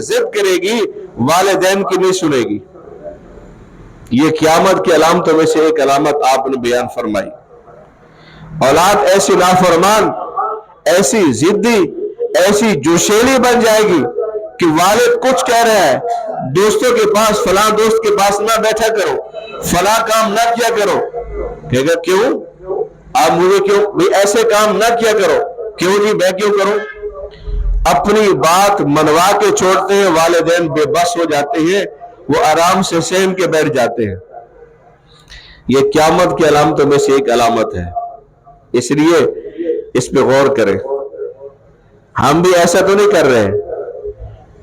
ضد کرے گی والدین کی نہیں سنے گی۔ یہ قیامت کی علامتوں میں سے ایک علامت آپ نے بیان فرمائی۔ اولاد ایسی نافرمان، ایسی ضدی، ایسی جوشیلی بن جائے گی کہ والد کچھ کہہ رہا ہے، دوستوں کے پاس، فلاں دوست کے پاس نہ بیٹھا کرو، فلاں کام نہ کیا کرو، کہے گا کیوں آپ مجھے کیوں بھی ایسے کام نہ کیا کرو، کیوں نہیں میں کیوں کروں؟ اپنی بات منوا کے چھوڑتے ہیں، والدین بے بس ہو جاتے ہیں، وہ آرام سے سہم کے بیٹھ جاتے ہیں۔ یہ قیامت کی علامتوں میں سے ایک علامت ہے، اس لیے اس پہ غور کریں۔ ہم بھی ایسا تو نہیں کر رہے،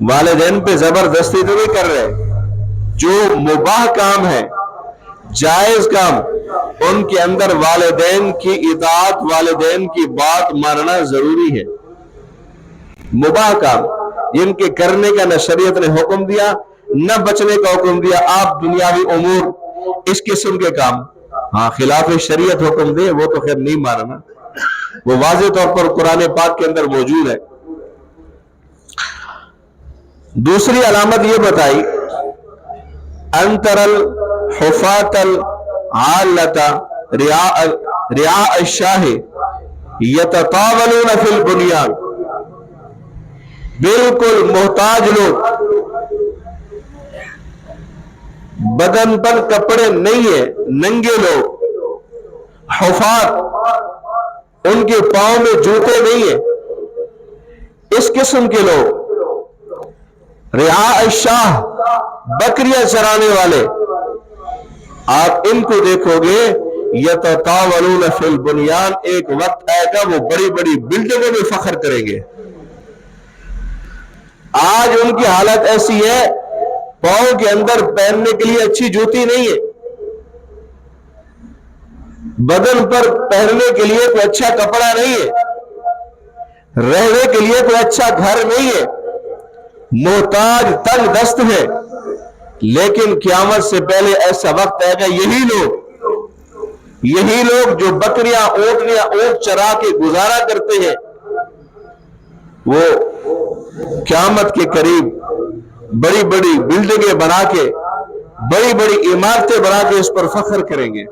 والدین پہ زبردستی تو نہیں کر رہے، جو مباح کام ہے، جائز کام، ان کے اندر والدین کی اطاعت، والدین کی بات ماننا ضروری ہے۔ مباح کام جن کے کرنے کا نہ شریعت نے حکم دیا نہ بچنے کا حکم دیا، آپ دنیاوی امور اس قسم کے کام، ہاں خلاف شریعت حکم دے وہ تو خیر نہیں ماننا، وہ واضح طور پر قرآن پاک کے اندر موجود ہے۔ دوسری علامت یہ بتائی، انتر الحفاة العالة رعاء الشاہ یتطاولون فی البنیان، بالکل محتاج لوگ، بدن پر کپڑے نہیں ہیں، ننگے لوگ، حفاظ، ان کے پاؤں میں جوتے نہیں ہیں، اس قسم کے لوگ، رعاء الشاہ، بکریاں چرانے والے، آپ ان کو دیکھو گے، یتطاولون فی البنیان، ایک وقت آئے گا وہ بڑی بڑی بلڈنگوں میں فخر کریں گے۔ آج ان کی حالت ایسی ہے، پاؤں کے اندر پہننے کے لیے اچھی جوتی نہیں ہے، بدن پر پہننے کے لیے کوئی اچھا کپڑا نہیں ہے، رہنے کے لیے کوئی اچھا گھر نہیں ہے، محتاج تنگ دست ہے۔ لیکن قیامت سے پہلے ایسا وقت آئے گا، یہی لوگ جو بکریاں، اونٹ چرا کے گزارا کرتے ہیں، وہ قیامت کے قریب بڑی بڑی بلڈنگیں بنا کے، بڑی بڑی عمارتیں بنا کے اس پر فخر کریں گے،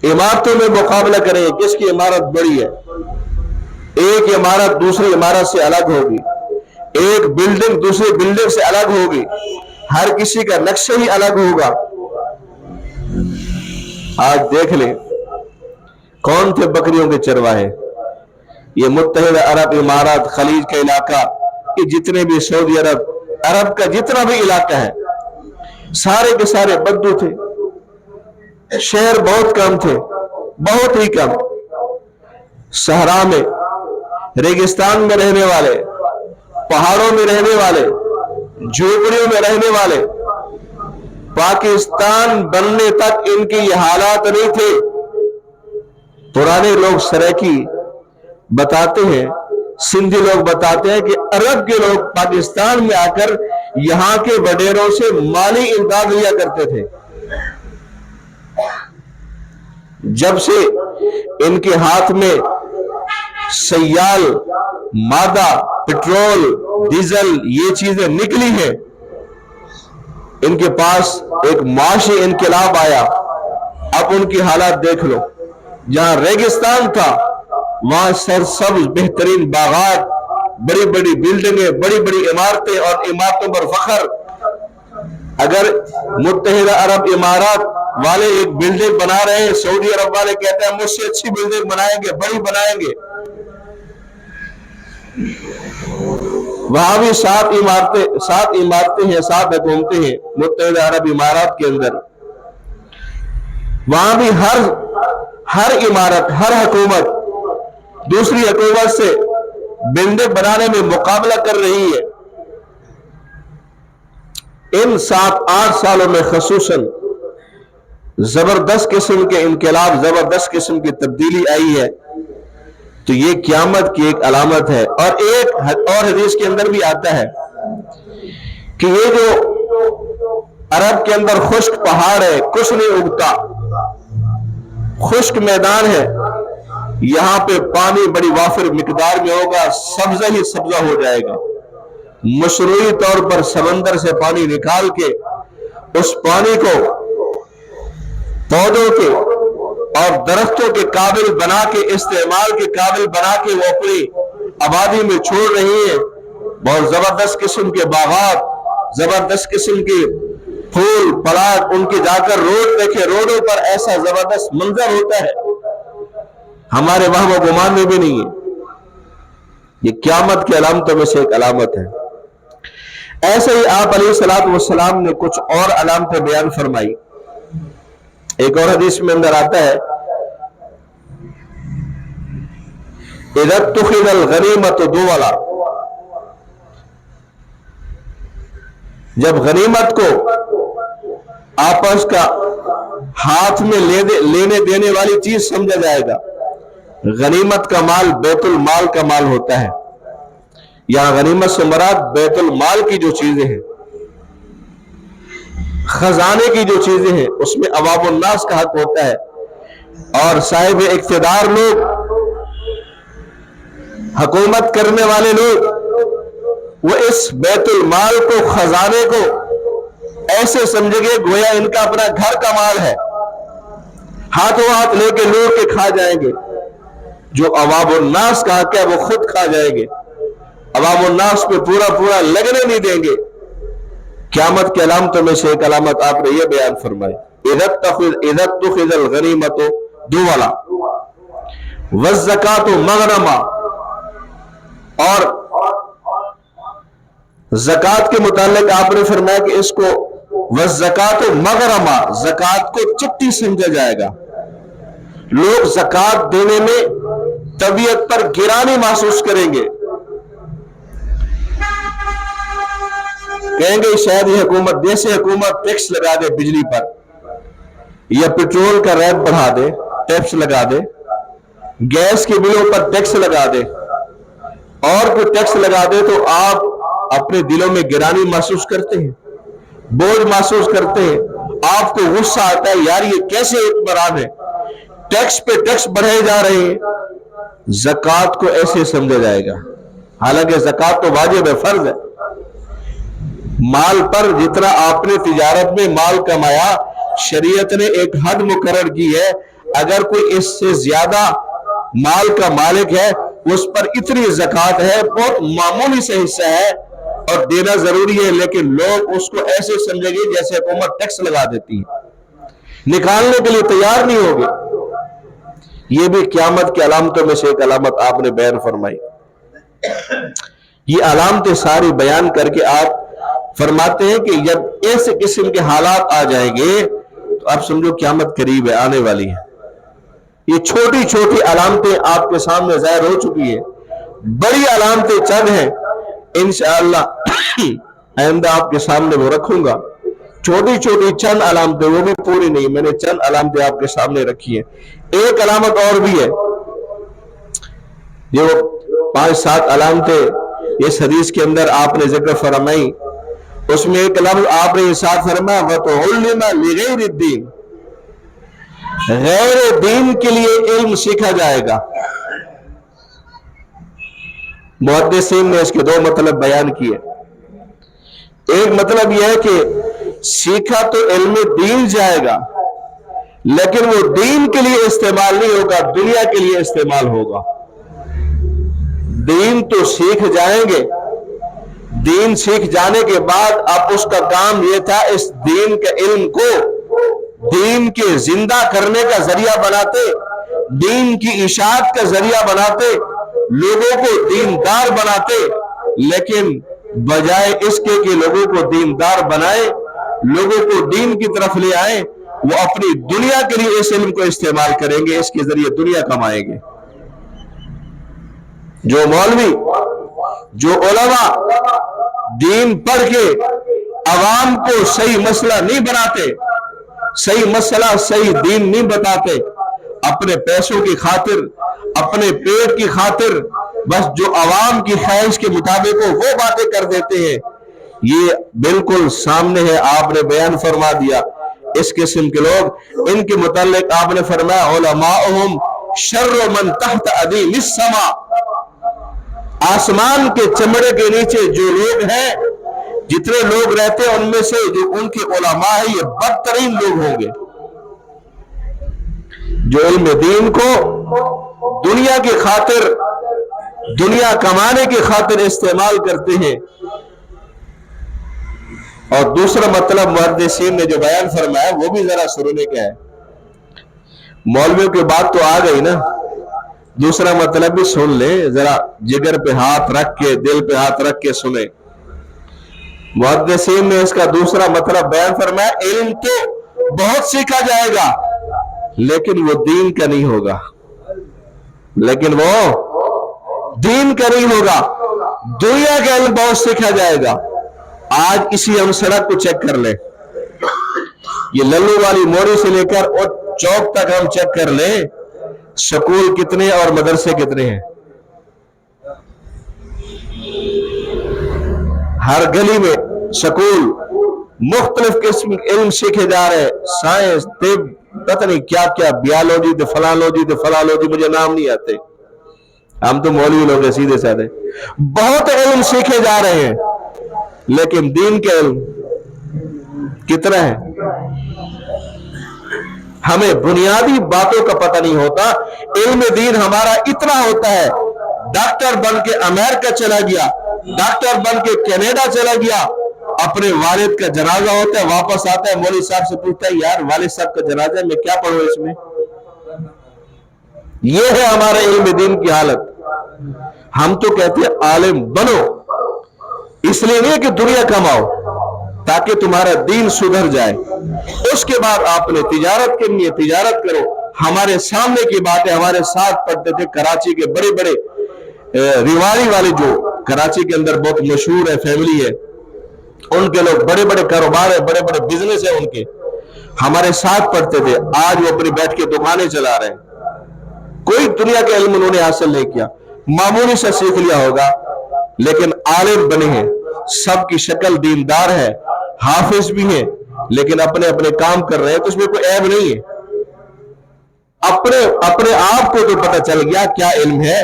عمارتوں میں مقابلہ کریں گے، کس کی عمارت بڑی ہے، ایک عمارت دوسری عمارت سے الگ ہوگی، ایک بلڈنگ دوسری بلڈنگ سے الگ ہوگی، ہر کسی کا نقشہ ہی الگ ہوگا۔ آج دیکھ لیں کون تھے بکریوں کے چرواہے؟ یہ متحدہ عرب امارات، خلیج کا علاقہ، یہ جتنے بھی سعودی عرب کا جتنا بھی علاقہ ہے، سارے کے سارے بدو تھے، شہر بہت کم تھے، بہت ہی کم، صحرا میں، ریگستان میں رہنے والے، پہاڑوں میں رہنے والے، جھوپڑیوں میں رہنے والے، پاکستان بننے تک ان کی یہ حالات نہیں تھے۔ پرانے لوگ سریکی بتاتے ہیں، سندھی لوگ بتاتے ہیں کہ عرب کے لوگ پاکستان میں آ کر یہاں کے وڈیروں سے مالی امداد لیا کرتے تھے۔ جب سے ان کے ہاتھ میں سیال، مادہ، پٹرول، ڈیزل، یہ چیزیں نکلی ہیں، ان کے پاس ایک معاشی انقلاب آیا۔ اب ان کی حالات دیکھ لو، جہاں ریگستان تھا وہاں سرسبز بہترین باغات، بڑی بڑی بلڈنگیں، بڑی بڑی عمارتیں اور عمارتوں پر فخر۔ اگر متحدہ عرب امارات والے ایک بلڈنگ بنا رہے ہیں، سعودی عرب والے کہتے ہیں مجھ سے اچھی بلڈنگ بنائیں گے، بڑی بنائیں گے، وہاں بھی سات عمارتیں ہیں، 7 حکومتیں ہیں متحدہ عرب امارات کے اندر، وہاں بھی ہر عمارت، ہر حکومت دوسری حکومت سے بلڈنگ بنانے میں مقابلہ کر رہی ہے۔ ان 7-8 سالوں میں خصوصاً زبردست قسم کے انقلاب، زبردست قسم کی تبدیلی آئی ہے، تو یہ قیامت کی ایک علامت ہے۔ اور ایک اور حدیث کے اندر بھی آتا ہے کہ یہ جو عرب کے اندر خشک پہاڑ ہے، کچھ نہیں اگتا، خشک میدان ہے، یہاں پہ پانی بڑی وافر مقدار میں ہوگا، سبزہ ہی سبزہ ہو جائے گا، मशरूई तौर पर समंदर से पानी निकाल के उस पानी को पौधों के और दरख्तों के काबिल बना के, इस्तेमाल के काबिल बना के वो अपनी आबादी में छोड़ रही है। बहुत जबरदस्त किस्म के बागात, जबरदस्त किस्म के फूल पलाट, उनके जाकर रोड देखे, रोडों पर ऐसा जबरदस्त मंजर होता है, हमारे वहम गुमान में भी नहीं है। ये क़यामत की अलामतों में से एक अलामत है। ऐसे ही आप अलैहिस्सलातु वस्सलाम ने कुछ और अलामतें बयान फरमाई। एक और हदीस में अंदर आता है, इज़ा तुख़िज़ल गनीमतु दुवला, जब गनीमत को आपस का हाथ में लेने देने वाली चीज समझा जाएगा। गनीमत का माल बैतुल माल का माल होता है। यहां गनीमत से मुराद बैतुल माल की जो चीजें हैं, खजाने की जो चीजें हैं, उसमें अवामुन नास का हक होता है। और साहिब इख्तिदार लोग, हुकूमत करने वाले लोग, वो इस बैतुल माल को, खजाने को ऐसे समझेंगे गोया इनका अपना घर का माल है, हाथों हाथ लेके लूट के खा जाएंगे। जो अवामुन नास का हक है वो खुद खा जाएंगे, अवामुन नास पे पूरा पूरा लगने नहीं देंगे। क़यामत की अलामतों में से एक अलामत आपने ये बयान फरमाई, इज़ा तुख़िज़ल गनीमतु दुवला वज़्ज़कातु मग़नमा, और ज़कात के मुतालिक आपने फरमाया कि इसको वज़्ज़कातु मग़रमा, ज़कात को चिट्ठी समझा जाएगा। लोग ज़कात देने में तबीयत पर गिरानी महसूस करेंगे, कहेंगे शायद ये हुकूमत, देसी हुकूमत टैक्स लगा दे बिजली पर, या पेट्रोल का रेट बढ़ा दे, टैक्स लगा दे, गैस के बिलों पर टैक्स लगा दे, और कोई टैक्स लगा दे, तो आप अपने दिलों में गिरानी महसूस करते हैं, बोझ महसूस करते हैं, आपको गुस्सा आता है, यार ये कैसे हुक्मरान है, टैक्स पे टैक्स बढ़ाए जा रहे हैं। ज़कात को ऐसे समझा जाएगा, हालांकि ज़कात तो वाजिब है, फर्ज है। माल पर जितना आपने तिजारत में माल कमाया, शरीयत ने एक हद मुकर्रर की है, अगर कोई इससे ज्यादा माल का मालिक है, उस पर इतनी ज़कात है, बहुत मामूली से हिस्सा है और देना जरूरी है, लेकिन लोग उसको ऐसे समझेंगे जैसे हुकूमत टैक्स लगा देती है, निकालने के लिए तैयार नहीं होगी। ये भी क़यामत की अलामतों में से एक अलामत आपने बयान फरमाई। ये अलामतें सारी बयान करके आप फरमाते हैं कि जब ऐसे किस्म के हालात आ जाएंगे तो आप समझो क़यामत करीब है, आने वाली है। ये छोटी छोटी अलामतें आपके सामने ज़ाहिर हो चुकी है, बड़ी अलामतें चंद हैं, इंशाअल्लाह आइंदा आपके सामने वो रखूंगा। छोटी छोटी चंद अलामतें, वो भी पूरी नहीं, मैंने चंद अलामतें आपके सामने रखी है। एक अलामत और भी है, जो 5-7 अलामतें इस हदीस के अंदर आपने जिक्र फरमाई, उसमें एक लफ्ज़ आपने इरशाद फरमाया, वतुल्लिमा लिगैरिद्दीन, गैर दीन के लिए इल्म सीखा जाएगा। मुहद्दिसीन ने इसके 2 मतलब बयान किए। एक मतलब यह है कि सीखा तो इल्म दीन जाएगा, लेकिन वो दीन के लिए इस्तेमाल नहीं होगा, दुनिया के लिए इस्तेमाल होगा। दीन तो सीख जाएंगे, दीन सीख जाने के बाद अब उसका काम यह था, इस दीन के इल्म को दीन के जिंदा करने का जरिया बनाते, दीन की इशाअत का जरिया बनाते, लोगों को दीनदार बनाते। लेकिन बजाय इसके कि लोगों को दीनदार बनाए, लोगों को दीन की तरफ ले आए, वो अपनी दुनिया के लिए इस इल्म को इस्तेमाल करेंगे, इसके जरिए दुनिया कमाएंगे। जो मौलवी, जो उलमा दीन पढ़ के अवाम को सही मसला नहीं बनाते, सही मसला सही दीन नहीं बताते, अपने पैसों की खातिर, अपने पेट की खातिर बस जो अवाम की ख्वाहिश के मुताबिक वो बातें कर देते हैं, ये बिल्कुल सामने है, आपने बयान फरमा दिया। इस किस्म के लोग, इनके मुतालिक आपने फरमाया, उलमाउहुम शर्रु मन तहत अदीमिस समा, आसमान के चमड़े के नीचे जो लोग हैं, जितने लोग रहते हैं, उनमें से जो उनके उलमा है, ये बदतरीन लोग होंगे जो इल्म दीन को दुनिया की खातिर, दुनिया कमाने की खातिर इस्तेमाल करते हैं। और दूसरा मतलब मुहद्दिसीन ने जो बयान फरमाया वो भी जरा सुनने का है। मौलवियों की बात तो आ गई ना, दूसरा मतलब भी सुन ले, जरा जिगर पे हाथ रख के, दिल पे हाथ रख के सुने। मुहद्दिसीन ने इसका दूसरा मतलब बयान फरमाया, इल्म तो बहुत सीखा जाएगा लेकिन वो दीन का नहीं होगा, लेकिन वो दीन का नहीं होगा। दुनिया का इल्म बहुत सीखा जाएगा। आज इसी हम सड़क को चेक कर ले, ये लल्लू वाली मोड़ी से लेकर और चौक तक हम चेक कर ले, स्कूल कितने और मदरसे कितने हैं। हर गली में स्कूल, मुख्तलिफ किस्म के इल्म सीखे जा रहे हैं, साइंस, तिब, पता नहीं क्या क्या, बियोलॉजी तो फलालॉजी तो फलालॉजी, मुझे नाम नहीं आते, हम तो मौलवी लोग हैं सीधे साधे। बहुत इल्म सीखे जा रहे हैं लेकिन दीन के इल्म कितना है, हमें बुनियादी बातों का पता नहीं होता। इल्म दीन हमारा इतना होता है, डॉक्टर बन के अमेरिका चला गया, डॉक्टर बन के कनाडा चला गया, अपने वालिद का जनाजा होता है, वापस आता है, मौलवी साहब से पूछता है, यार वालिद साहब का जनाजा मैं क्या पढ़ूं इसमें। यह है हमारे इल्म दीन की हालत। हम तो कहते हैं आलिम बनो, इसलिए नहीं कि दुनिया कमाओ, ताकि तुम्हारा दीन सुधर जाए। उसके बाद आपने तिजारत करनी है, तिजारत करो। हमारे सामने की बात है, हमारे साथ पढ़ते थे कराची के बड़े बड़े रिवाड़ी वाले, जो कराची के अंदर बहुत मशहूर है, फैमिली है, उनके लोग बड़े बड़े कारोबार है, बड़े बड़े बिजनेस है उनके, हमारे साथ पढ़ते थे। आज वो अपनी बैठ के दुकानें चला रहे हैं। कोई दुनिया का इल्म उन्होंने हासिल नहीं किया, मामूली से सीख लिया होगा, लेकिन आलिम बने हैं। सबकी शक्ल दीनदार है, हाफिज भी है, लेकिन अपने अपने काम कर रहे हैं, तो उसमें कोई ऐब नहीं है। अपने अपने आप को तो पता चल गया क्या इल्म है।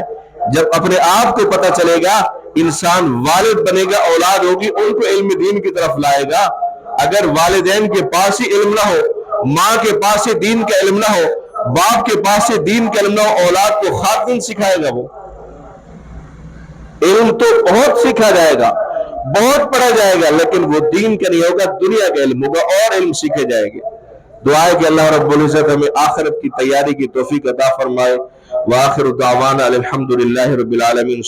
जब अपने आप को पता चलेगा, इंसान वालिद बनेगा, औलाद होगी, उनको इल्म दीन की तरफ लाएगा। अगर वालिदैन के पास ही इल्म ना हो, माँ के पास ही दीन का इल्म ना हो, बाप के पास से दीन का इल्म ना हो, औलाद को खातिन सिखाएगा। वो इल्म तो बहुत सीखा जाएगा, बहुत पढ़ा जाएगा, लेकिन वो दीन का नहीं होगा, दुनिया का इल्म होगा और इल्म सीखे जाएंगे। दुआ है कि अल्लाह रब्बुल इज्जत हमें आखिरत की तैयारी की तौफीक अता फरमाए। व आखिरु दावाना अल्हम्दुलिल्लाहि रब्बिल आलमीन।